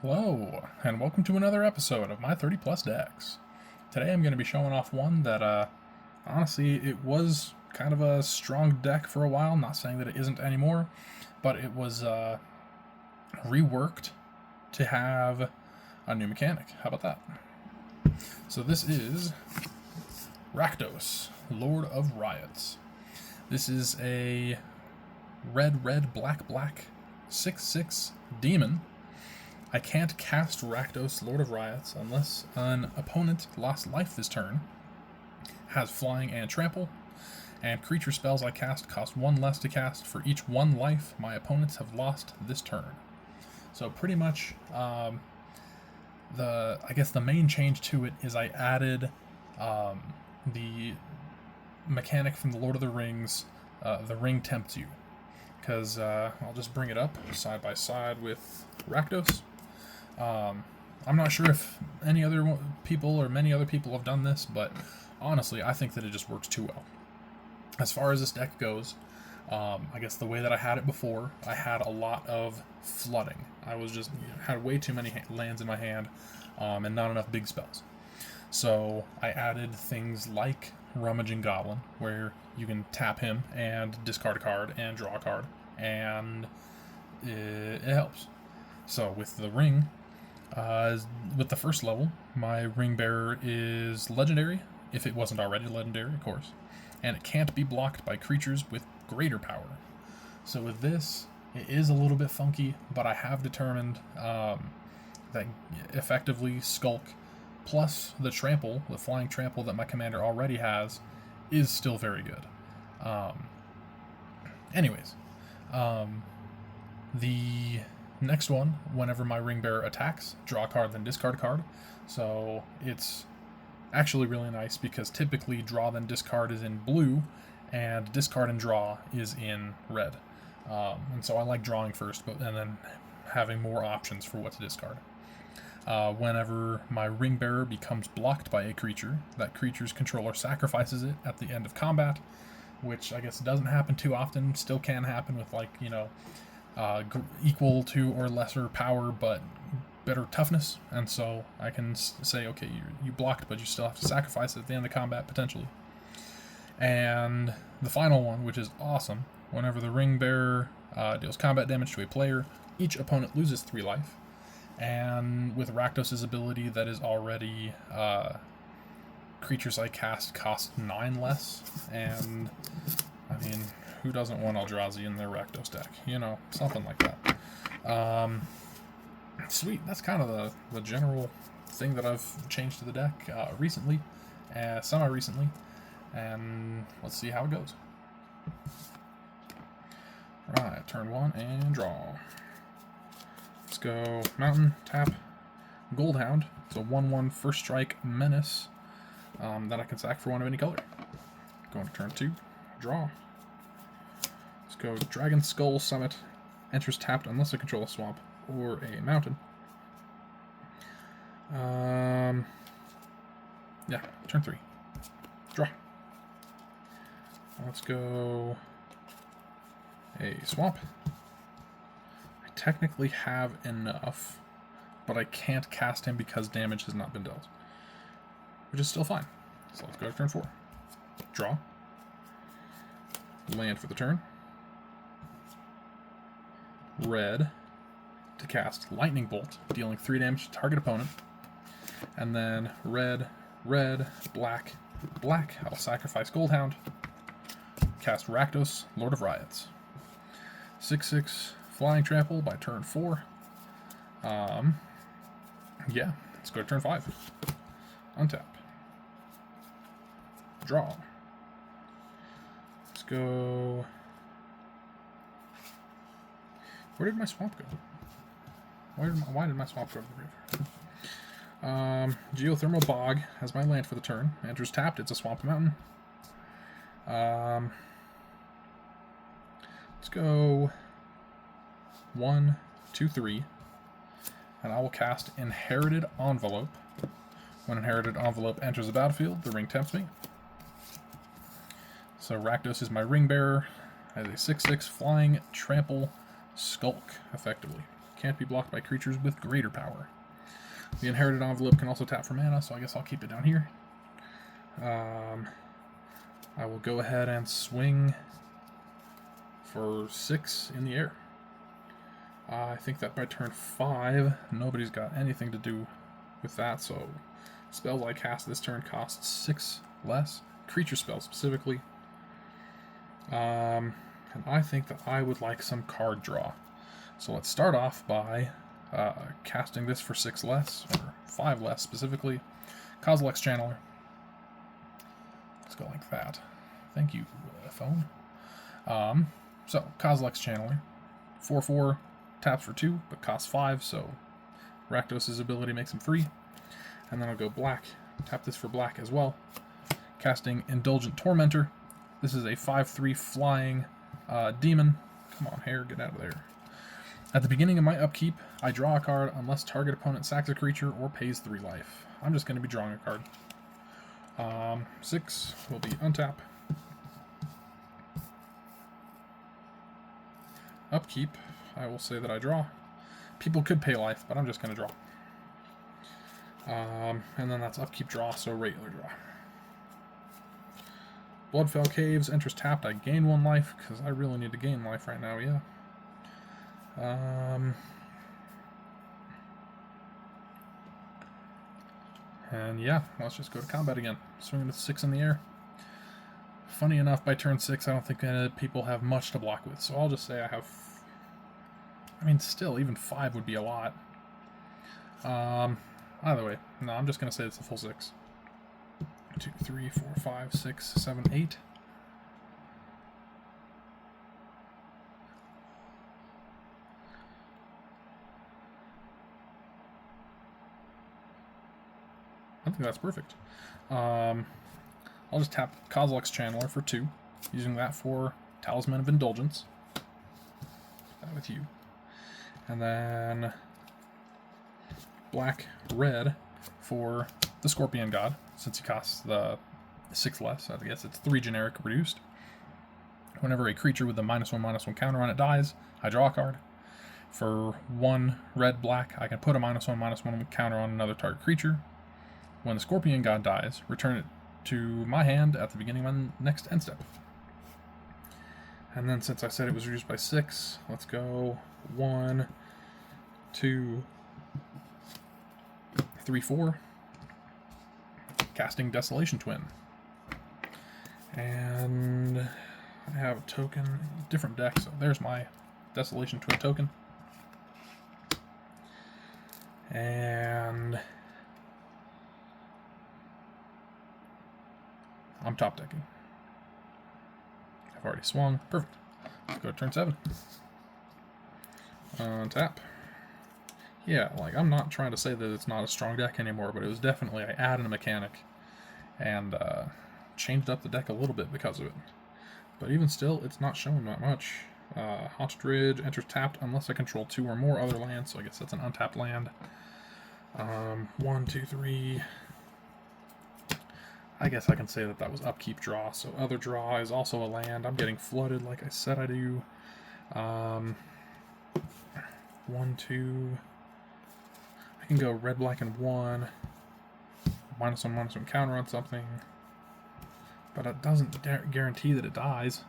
Hello, and welcome to another episode of my 30 plus decks. Today I'm going to be showing off one that, honestly, it was kind of a strong deck for a while, not saying that it isn't anymore, but it was reworked to have a new mechanic. How about that? So this is Rakdos, Lord of Riots. This is a red, black, 6/6 demon. I can't cast Rakdos, Lord of Riots, unless an opponent lost life this turn, has flying and trample, and creature spells I cast cost one less to cast for each one life my opponents have lost this turn. So pretty much, I guess the main change to it is I added the mechanic from the Lord of the Rings, the ring tempts you. Because I'll just bring it up side by side with Rakdos. I'm not sure if any other people or many other people have done this, but honestly, I think that it just works too well. As far as this deck goes, I guess the way that I had it before, I had a lot of flooding. I was just had way too many lands in my hand, and not enough big spells. So I added things like Rummaging Goblin, where you can tap him and discard a card and draw a card, and it helps. So with the ring, with the first level, my ring bearer is legendary, if it wasn't already legendary, of course, and it can't be blocked by creatures with greater power. So with this, it is a little bit funky, but I have determined that effectively Skulk plus the trample, the flying trample that my commander already has, is still very good. Anyways, the next one, whenever my ring bearer attacks, draw a card, then discard a card. So it's actually really nice because typically draw then discard is in blue, and discard and draw is in red. And so I like drawing first, and then having more options for what to discard. Whenever my ring bearer becomes blocked by a creature, that creature's controller sacrifices it at the end of combat, which I guess doesn't happen too often, still can happen with equal to or lesser power but better toughness, and so I can say, okay, you blocked, but you still have to sacrifice it at the end of combat, potentially. And the final one, which is awesome, whenever the ring bearer deals combat damage to a player, each opponent loses 3 life. And with Rakdos' ability that is already creatures I cast cost 9 less, and I mean, who doesn't want Eldrazi in their Rakdos deck? You know, something like that. Sweet, that's kind of the general thing that I've changed to the deck recently, semi-recently, and let's see how it goes. Right, turn 1 and draw. Let's go Mountain, tap, Goldhound. It's a 1/1 first strike menace that I can sack for 1 of any color. Going to turn 2, draw. Let's go Dragon Skull Summit. Enters tapped unless I control a swamp or a mountain. Yeah, turn 3. Draw. Let's go a swamp. I technically have enough, but I can't cast him because damage has not been dealt, which is still fine. So let's go to turn 4. Draw. Land for the turn. Red to cast Lightning Bolt, dealing 3 damage to target opponent. And then red, black. I'll sacrifice Goldhound. Cast Rakdos, Lord of Riots. 6/6 flying trample by turn 4. Yeah, let's go to turn 5. Untap. Draw. Let's go. Where did my swamp go? Why did my swamp go to the graveyard? Geothermal Bog has my land for the turn. Enters tapped. It's a swamp mountain. Let's go 1, 2, 3. And I will cast Inherited Envelope. When Inherited Envelope enters the battlefield, the ring tempts me. So Rakdos is my ring bearer. Has a 6/6 flying trample Skulk, effectively. can't be blocked by creatures with greater power. The Inherited Envelope can also tap for mana, so I guess I'll keep it down here. I will go ahead and swing for 6 in the air. I think that by turn 5, nobody's got anything to do with that, so spells I cast this turn cost 6 less. Creature spells specifically. And I think that I would like some card draw. So let's start off by casting this for 6 less, or 5 less specifically. Kozilek's Channeler. Let's go like that. Thank you, phone. So, Kozilek's Channeler. 4/4, taps for 2, but costs 5, so Rakdos' ability makes him free. And then I'll go black, tap this for black as well. Casting Indulgent Tormentor. This is a 5/3 flying demon. Come on, Hare, get out of there. At the beginning of my upkeep, I draw a card unless target opponent sacks a creature or pays 3 life. I'm just going to be drawing a card. 6 will be untap. Upkeep, I will say that I draw. People could pay life, but I'm just going to draw. And then that's upkeep draw, so regular draw. Bloodfell Caves, enters tapped, I gain 1 life, because I really need to gain life right now, yeah. And yeah, let's just go to combat again. Swinging with 6 in the air. Funny enough, by turn 6, I don't think people have much to block with, so I'll just say I have... I mean, still, even 5 would be a lot. Either way, no, I'm just going to say it's a full 6. 2, 3, 4, 5, 6, 7, 8. I think that's perfect. I'll just tap Kozilek's Channeler for 2, using that for Talisman of Indulgence. That with you. And then black, red for the Scorpion God, since he costs the 6 less. I guess it's 3 generic reduced. Whenever a creature with a -1/-1 counter on it dies, I draw a card. For 1 red, black, I can put a -1/-1 counter on another target creature. When the Scorpion God dies, return it to my hand at the beginning of my next end step. And then since I said it was reduced by 6, let's go 1, 2, 3, 4. Casting Desolation Twin. And I have a token, different deck, so there's my Desolation Twin token. And I'm top decking. I've already swung. Perfect. Let's go to turn 7. Tap. Yeah, like, I'm not trying to say that it's not a strong deck anymore, but it was definitely, I added a mechanic and changed up the deck a little bit because of it. But even still, it's not showing that much. Haunted Ridge enters tapped unless I control 2 or more other lands, so I guess that's an untapped land. 1, 2, 3. I guess I can say that that was upkeep draw, so other draw is also a land. I'm getting flooded like I said I do. 1, 2... I can go red, black, and 1. -1/-1 counter on something. But it doesn't guarantee that it dies.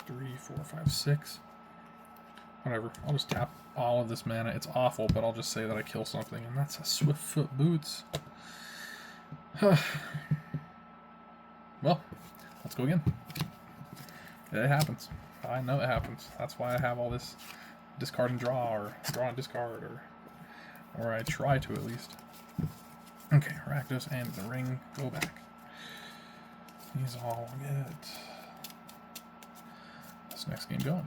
3, 4, 5, 6. Whatever. I'll just tap all of this mana. It's awful, but I'll just say that I kill something, and that's a Swiftfoot Boots. Well, let's go again. It happens. I know it happens. That's why I have all this discard and draw, or draw and discard, or I try to at least. Okay, Rakdos and the ring go back. These all get this next game going.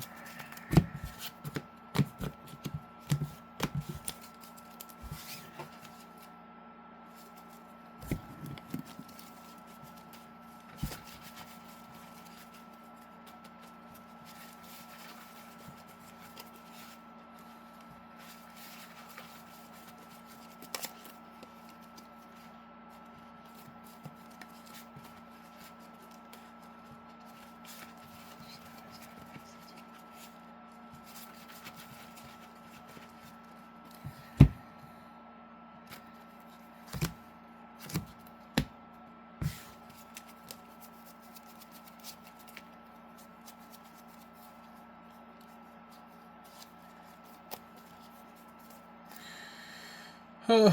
I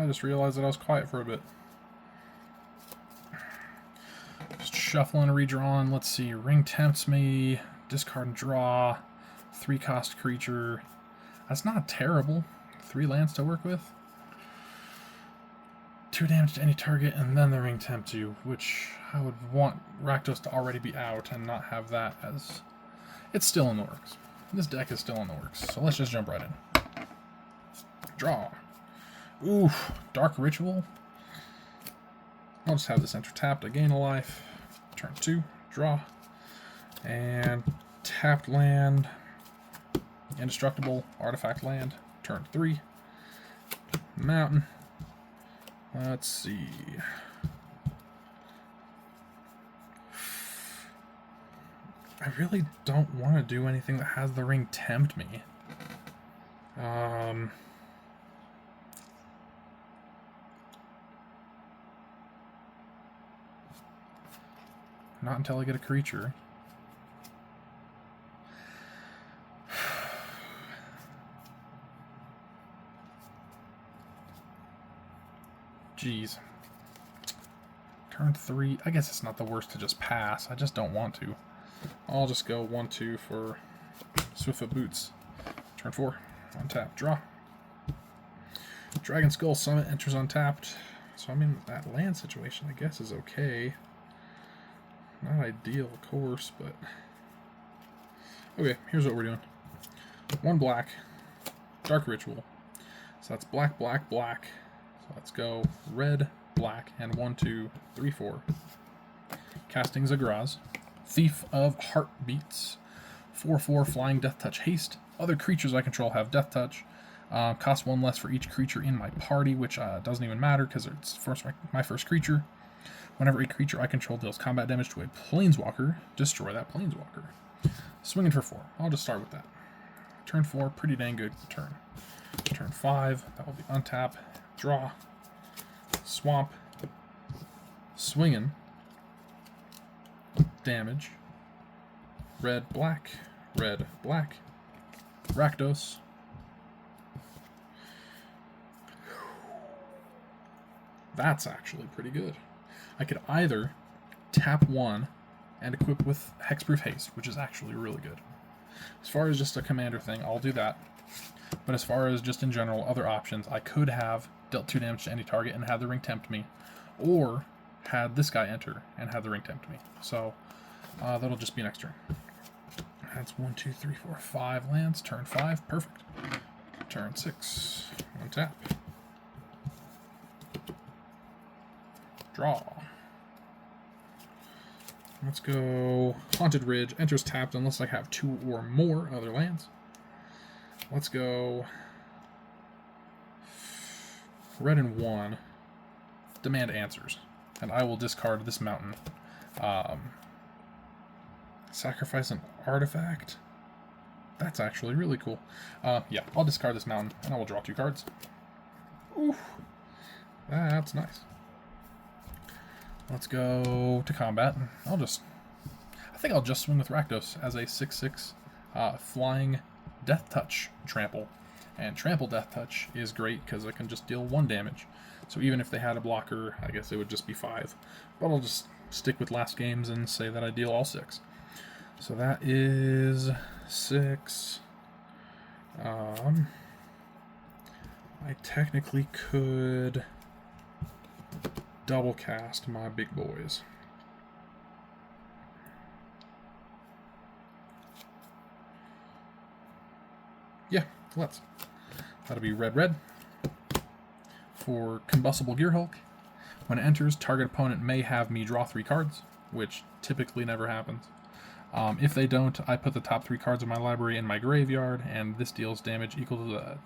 just realized that I was quiet for a bit. Just shuffling and redrawing. Let's see. Ring tempts me. Discard and draw. 3-cost creature. That's not terrible. 3 lands to work with. 2 damage to any target, and then the ring tempts you, which I would want Rakdos to already be out and not have that as... It's still in the works. This deck is still in the works, so let's just jump right in. Draw. Oof. Dark Ritual. I'll just have this enter tapped. I gain a life. Turn 2. Draw. And tapped land. Indestructible. Artifact land. Turn 3. Mountain. Let's see. I really don't want to do anything that has the ring tempt me. Not until I get a creature. Jeez. Turn 3. I guess it's not the worst to just pass. I just don't want to. I'll just go 1-2 for Swiftfoot Boots. Turn 4. Untap. Draw. Dragon Skull Summit enters untapped. So, I mean, that land situation, I guess, is okay. Not ideal, of course, but... Okay, here's what we're doing. 1 black. Dark Ritual. So that's black, black, black. So let's go red, black, and 1, 2, 3, 4. Casting Zagraz. Thief of Heartbeats. 4/4 Flying Death Touch Haste. Other creatures I control have Death Touch. Cost 1 less for each creature in my party, which doesn't even matter because it's my first creature. Whenever a creature I control deals combat damage to a Planeswalker, destroy that Planeswalker. Swinging for 4. I'll just start with that. Turn 4, pretty dang good turn. Turn 5, that will be untap, draw, swamp, swinging, damage, red, black, Rakdos. That's actually pretty good. I could either tap 1 and equip with Hexproof Haste, which is actually really good. As far as just a commander thing, I'll do that. But as far as just in general, other options, I could have dealt 2 damage to any target and had the ring tempt me, or had this guy enter and had the ring tempt me. So that'll just be next turn. That's 1, 2, 3, 4, 5 lands. Turn 5, perfect. Turn 6, untap. Draw. Let's go Haunted Ridge. Enters tapped unless I have 2 or more other lands. Let's go red and 1. Demand answers. And I will discard this mountain. Sacrifice an artifact. That's actually really cool. Yeah, I'll discard this mountain and I will draw 2 cards. Oof. That's nice. Let's go to combat. I think I'll just swing with Rakdos as a 6/6 flying Death Touch trample. And trample Death Touch is great because I can just deal 1 damage. So even if they had a blocker, I guess it would just be 5. But I'll just stick with last games and say that I deal all 6. So that is 6. I technically could double cast my big boys. Yeah, let's. That'll be red. For Combustible Gearhulk, when it enters, target opponent may have me draw 3 cards, which typically never happens. If they don't, I put the top 3 cards of my library in my graveyard, and this deals damage equal to the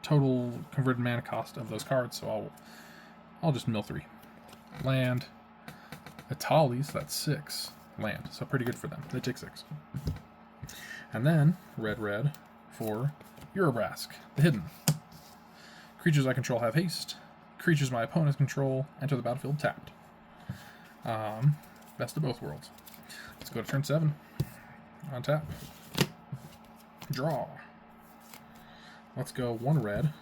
total converted mana cost of those cards, so I'll just mill 3. Land. Italis, that's 6 land, so pretty good for them. They take 6. And then, red for Urabrask, the Hidden. Creatures I control have haste. Creatures my opponents control enter the battlefield tapped. Best of both worlds. Let's go to turn 7. Untap. Draw. Let's go 1 red.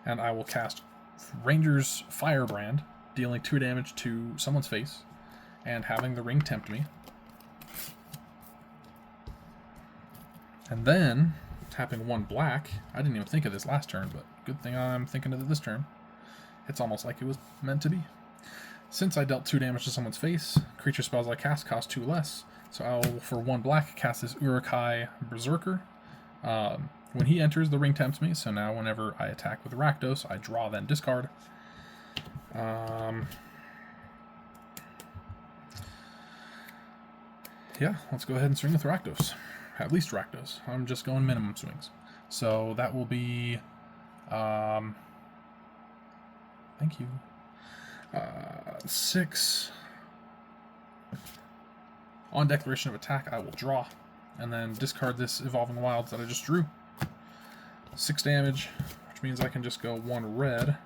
and I will cast Ranger's Firebrand, dealing 2 damage to someone's face, and having the ring tempt me. And then, tapping 1 black, I didn't even think of this last turn, but good thing I'm thinking of it this turn. It's almost like it was meant to be. Since I dealt 2 damage to someone's face, creature spells I cast cost 2 less, so I'll, for 1 black, cast this Urukai Berserker. When he enters, the ring tempts me, so now whenever I attack with Rakdos, I draw, then discard. Yeah, let's go ahead and swing with Rakdos. At least Rakdos. I'm just going minimum swings. So that will be... thank you. 6. On declaration of attack, I will draw, and then discard this Evolving Wilds that I just drew. 6 damage, which means I can just go 1 red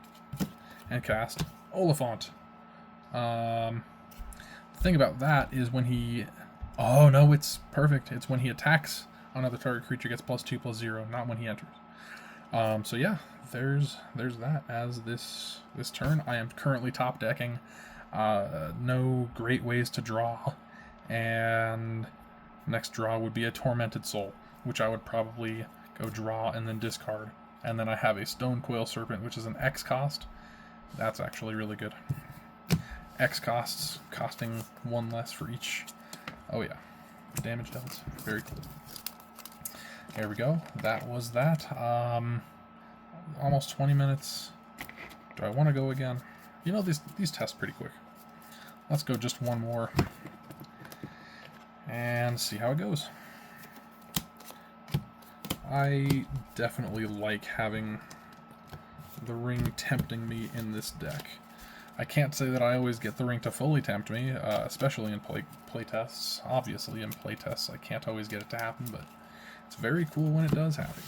and cast Oliphant. The thing about that is when he... Oh, no, it's perfect. It's when he attacks, another target creature gets +2/+0, not when he enters. So yeah, there's that. As this turn, I am currently top decking. No great ways to draw, and next draw would be a Tormented Soul, which I would probably go draw and then discard. And then I have a Stone Coil Serpent, which is an X cost. That's actually really good. X costs, costing 1 less for each. Oh yeah, damage dealt. Very cool. There we go. That was that. Almost 20 minutes. Do I want to go again? You know, these test pretty quick. Let's go just 1 more and see how it goes. I definitely like having the ring tempting me in this deck. I can't say that I always get the ring to fully tempt me, especially in playtests. Obviously, in playtests, I can't always get it to happen, but it's very cool when it does happen,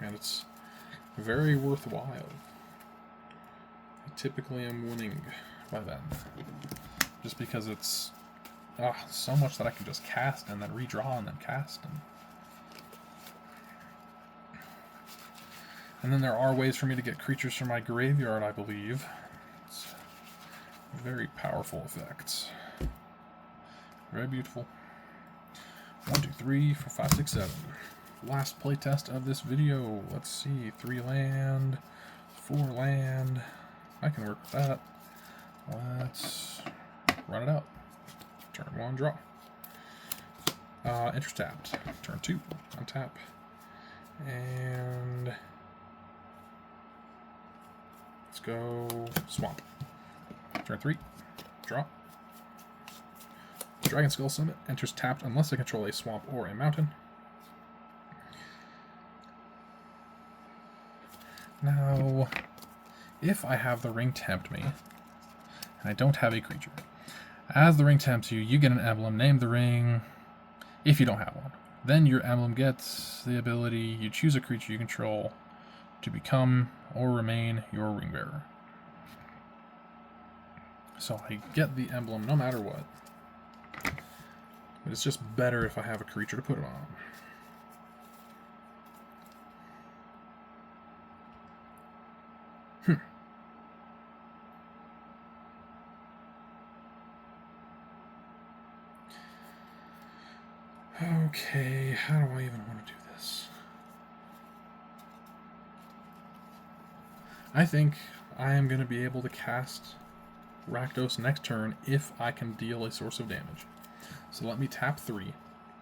and it's very worthwhile. I typically am winning by then, just because it's so much that I can just cast and then redraw and then cast. And then there are ways for me to get creatures from my graveyard, I believe. It's very powerful effects. Very beautiful. 1, 2, 3, 4, 5, 6, 7. Last playtest of this video. Let's see. 3 land, 4 land. I can work with that. Let's run it out. Turn 1, draw. Interest tapped. Turn 2, untap. And let's go swamp. Turn 3, draw. Dragon Skull Summit enters tapped unless I control a swamp or a mountain. Now, if I have the ring tempt me, and I don't have a creature, as the ring tempts you, you get an emblem, name the ring, if you don't have one. Then your emblem gets the ability, you choose a creature you control to become or remain your ring bearer. So I get the emblem no matter what. But it's just better if I have a creature to put it on. Okay, how do I even want to do this? I think I am going to be able to cast Rakdos next turn if I can deal a source of damage. So let me tap 3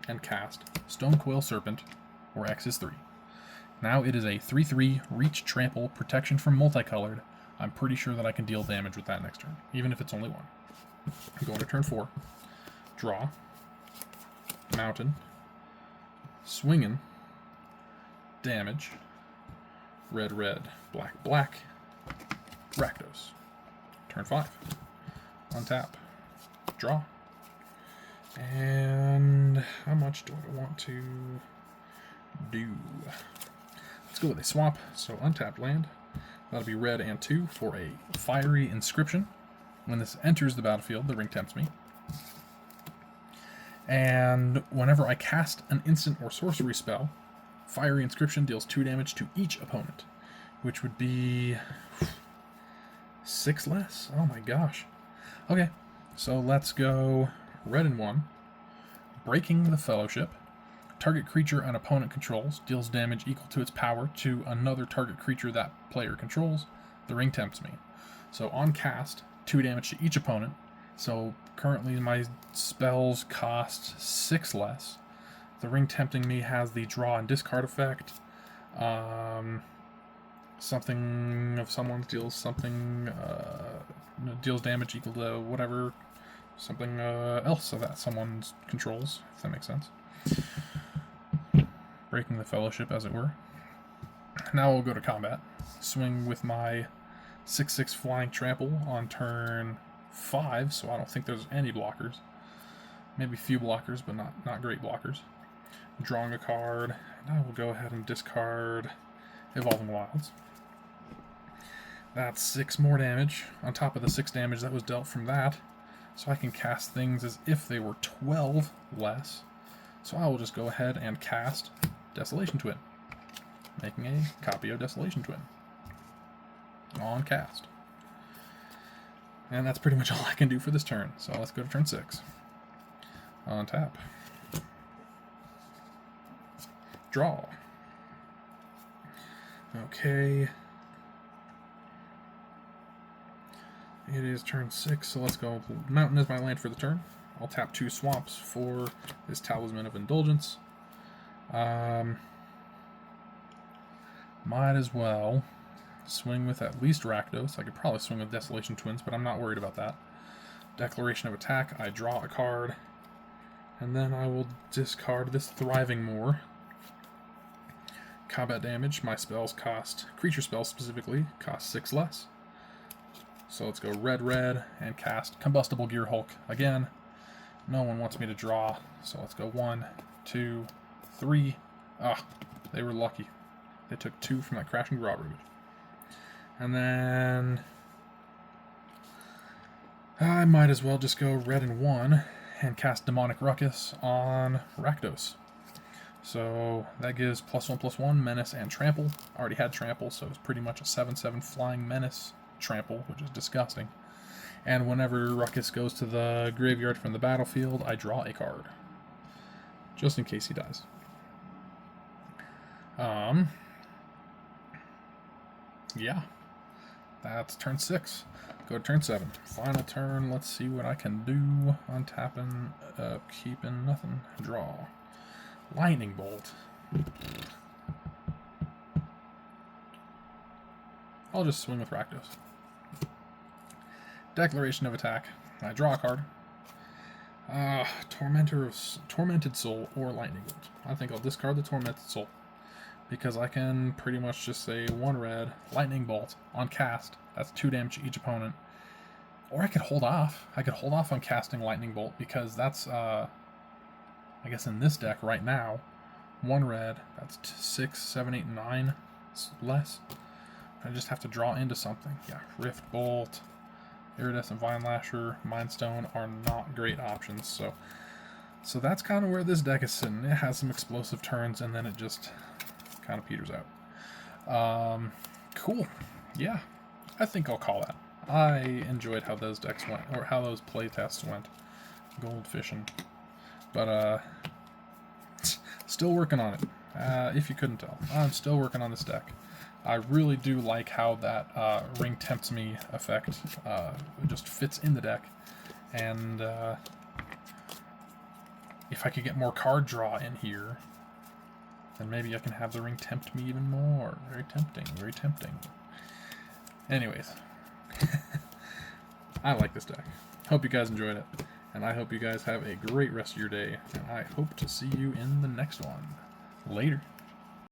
and cast Stone Coil Serpent, or X is 3. Now it is a 3/3 reach, trample, protection from multicolored. I'm pretty sure that I can deal damage with that next turn, even if it's only 1. I'm going to turn 4. Draw. Mountain. Swinging. Damage. Red, red, black, black. Rakdos. Turn 5. Untap. Draw. And how much do I want to do? Let's go with a swamp. So untapped land. That'll be red and 2 for a Fiery Inscription. When this enters the battlefield, the ring tempts me. And whenever I cast an instant or sorcery spell, Fiery Inscription deals 2 damage to each opponent. which would be 6 less. Oh my gosh. Okay, so let's go red and 1. Breaking the Fellowship. Target creature an opponent controls deals damage equal to its power to another target creature that player controls. The ring tempts me. So on cast, 2 damage to each opponent. So currently my spells cost 6 less. The ring tempting me has the draw and discard effect. Something of someone deals something, deals damage equal to whatever, something else that someone controls, if that makes sense. Breaking the Fellowship, as it were. Now we'll go to combat. Swing with my 6/6 Flying Trample on turn 5, so I don't think there's any blockers. Maybe few blockers, but not great blockers. Drawing a card, and I will go ahead and discard Evolving Wilds. That's 6 more damage, on top of the 6 damage that was dealt from that. So I can cast things as if they were 12 less. So I will just go ahead and cast Desolation Twin, making a copy of Desolation Twin on cast. And that's pretty much all I can do for this turn. So let's go to turn 6. On tap. Draw. Okay. It is turn 6, so let's go. Mountain is my land for the turn. I'll tap 2 swamps for this Talisman of Indulgence. Might as well swing with at least Rakdos. I could probably swing with Desolation Twins, but I'm not worried about that. Declaration of Attack. I draw a card. And then I will discard this Thriving Moor. Combat damage. My spells cost, creature spells specifically, cost 6 less. So let's go red, and cast Combustible Gear Hulk again. No one wants me to draw, so let's go 1, 2, 3. Ah, they were lucky. They took 2 from that Crashing Drawbridge. And then I might as well just go red and 1 and cast Demonic Ruckus on Rakdos. So that gives +1/+1, Menace, and Trample. Already had Trample, so it's pretty much a 7/7 Flying Menace Trample, which is disgusting. And whenever Ruckus goes to the graveyard from the battlefield, I draw a card. Just in case he dies. Yeah. That's turn 6. Go to turn 7. Final turn, let's see what I can do. Untapping, keeping nothing. Draw. Lightning Bolt. I'll just swing with Rakdos. Declaration of Attack. I draw a card. Tormented Soul or Lightning Bolt. I think I'll discard the Tormented Soul, because I can pretty much just say 1 red, Lightning Bolt on cast. That's 2 damage to each opponent. Or I could hold off. I could hold off on casting Lightning Bolt, because that's, I guess in this deck right now, 1 red, that's 6, 7, 8, 9 less. I just have to draw into something. Yeah, Rift Bolt, Iridescent Vine Lasher, Mind Stone are not great options. So that's kind of where this deck is sitting. It has some explosive turns, and then it just kind of peters out. Cool. Yeah, I think I'll call that. I enjoyed how those decks went, or how those play tests went. Goldfishing. But, still working on it. If you couldn't tell, I'm still working on this deck. I really do like how that Ring Tempts Me effect just fits in the deck. And if I could get more card draw in here, then maybe I can have the Ring tempt me even more. Very tempting, very tempting. Anyways, I like this deck. Hope you guys enjoyed it. And I hope you guys have a great rest of your day. And I hope to see you in the next one. Later.